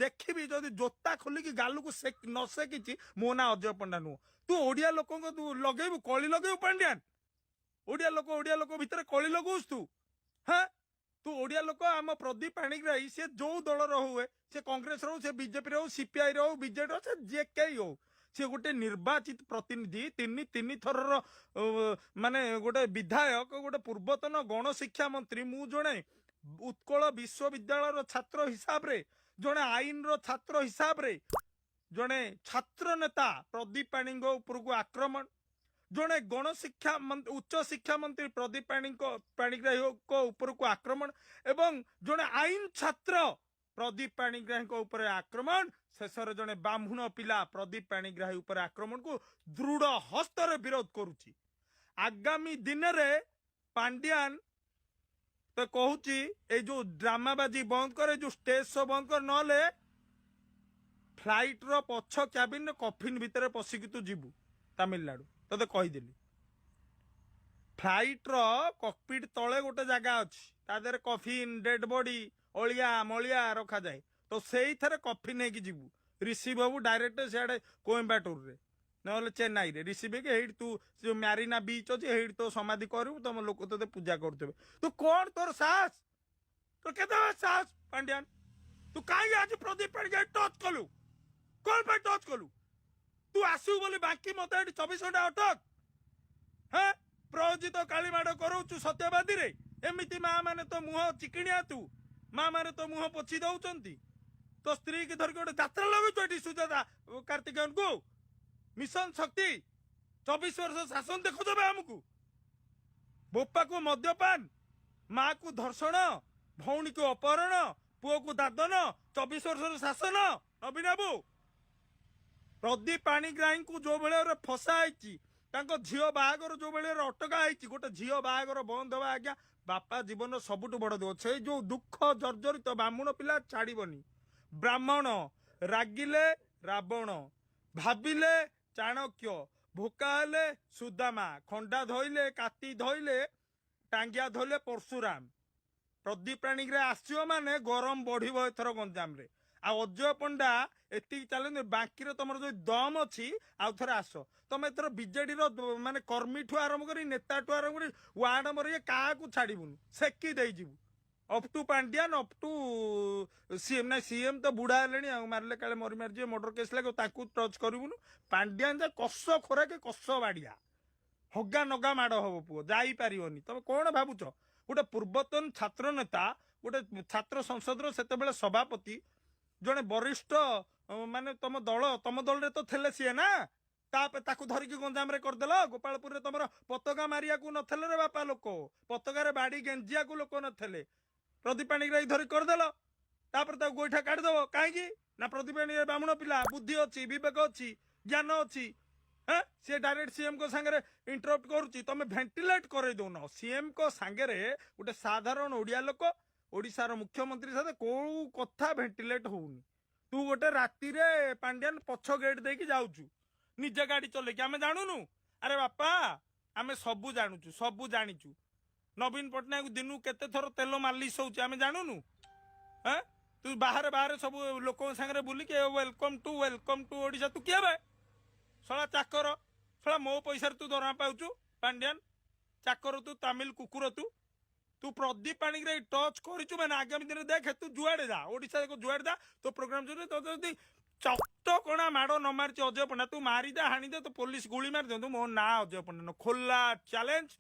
देखी जदि जोता खोलिकी गालू को न सेकी मो ना अजय पंडा नुह तू ओडिया लोक तू लगेबू कली लगेबू पांड्यान ओडिया लोक भितर कली लगौस तू हाँ तू ओडिया लोक आम प्रदीप पाणिग्राही सी जो दलर हुए से कांग्रेस रो से बीजेपी रो सीपीआई रो बीजेडी रो से जे कई हो सी गोटे निर्वाचित प्रतिनिधि तीन थर माने गोटे विधायक गोटे पूर्वतन गणशिक्षा मंत्री मु जड़े उत्कल विश्वविद्यालय छात्र हिसाब रे जड़े आईन रो छात्र हिसाब रे जड़े छात्र नेता प्रदीप पाणी उपरको आक्रमण जड़े गणशिक्षा उच्च शिक्षा मंत्री प्रदीप पाणिग्राही उपरको आक्रमण एवं जड़े आईन छात्र प्रदीप पाणिग्राही उपर आक्रमण शेषर जड़े ब्राह्मण पिला प्रदीप पाणिग्राही उपर आक्रमण को दृढ़ हस्तर विरोध करुच्ची आगामी दिन में पांड्यान तो कहूँ जो ड्रामाबाजी बंद करे जो स्टेज शो बंद कर नले फ्लाइट रो पछ क्याबिन कफिन भितर पशिकी तू जीवु तमिलनाडु तते कहीदेली फ्लाइट रो कॉकपिट तले गोटे जगह अच्छी तादर कफिन डेड बॉडी अलिया मलिया रखा जाए तो से कफिन है जीवु रिसीव हबू डायरेक्ट सियाड़े कोयम्बाटूर रे ना चेन्नई रे रिसीव है तू जो मैरिना बीच अच्छे तो समाधि करू तुम लोक तो पूजा करुवे तू कौन तोर साहस तो केते साहस पांड्यान तू कहीं आज प्रदीप पाणिग्राही टच कलु कौन पर टच कलु तू आसू बोली बाकी मत 24 घंटा अटक हाँ प्रयोजित कालीमाड़ करू सत्यवादी रे एमती माँ मैंने तो मुह चिकिणिया तू माँ मैंने तो मुह पोछि दौरान तो स्त्री की धरिक गोटे जात्रा लगुच ये सुजाता कार्तिकेयन को मिशन शक्ति 24 वर्ष शासन देखो देवे आमको बोपा को मद्यपान माँ को धर्षण भौणी को अपहरण पुओ को दादन 24 वर्ष शासन नवीन बाबू प्रदीप पाणिग्राही को जो बेले फसाई झील बाहागर जो बेले अटका गोटे झील बाहागर बंद हवा आज्ञा बापा जीवन सबुठ बड़ दुख से जो दुख जर्जरित ब्राह्मण पिला छाड़बनी ब्राह्मण रागिले रावण भाविले चाणक्य भोका हेले सुदामा खंडा धोइले काती धोइले टांगिया धोइले परशुराम प्रदीप पाणिग्राही आसो माने गरम बढ़िबो एथर गंजाम रे आ अजय पंडा एति चले बाकी तुम जो दम अच्छी आउ थे आस तुम एथर बीजेडी माने कर्मी ठू आरंभ कर नेता ठू आरंभ कर वार्ड नंबर क्या छाड़बुन सेकी देजिबु up to Pandian up to CM ना सीएम तो बुढ़ा है मारे काले मरी मारी मर्डर केस लगे टच करूनु पांड्यान जा कष खोरा के कष बाड़िया हगा नगा माड़ हम पुओ जापर तुम कौन भावुच गोटे पूर्वतन छात्र नेता गोटे छात्र संसद से सभापति जड़े वरिष्ठ माने तुम दल रे तो थे सी ना ताकू धरिकी गंजाम रे करदेल गोपालपुर रे तुम पताका मारिया को नथले रे बापा लोक पताकार बाड़ी गेंजिया को लोक नथले प्रदीप पाणिग्राही धरिक करदेल गोईठा काटिदेव कहीं ना प्रदीप पाणिग्राही ब्राह्मण पिला बुद्धि अच्छी विवेक अच्छी ज्ञान अच्छी हाँ सी डायरेक्ट सीएम को सांगे इंटरप्ट करुच्ची तुम भेंटिलेट कर दौन सीएम को सांगे गोटे साधारण ओडिया लोक ओडिशार मुख्यमंत्री साथ कौ कथा भेंटिलेट होनी तू गोटे राति रे पांड्यान पछ गेट देकी जाऊचु निजे गाड़ी चलेकी आमे जानूनु अरे बापा आमे सबू जानूचु सबू जानीचु नवीन पट्टनायक दिन केते थर तेल मालिश होउची आमे जानूनु हाँ तू बाहर बाहर सब लोक सांगे बुलिके वेलकम टू ओडिशा तू किए बे सला चाकर सला मो पैसा तू दरमा पाउचु पांड्यान चाकर तू तमिल कुकुर तू प्रदीप पाणिग्राही टच करिचु मैंने आगामी दिन देख तू जुआड़े जा ओडिशा को जुआड़े जा तो प्रोग्राम जो तो चटकणा माड़ न मारी अजय पंडा तू मारिदे हाणीदे तो पुलिस गुली मार दिंतु मो ना अजय पंडा खोला चैलेंज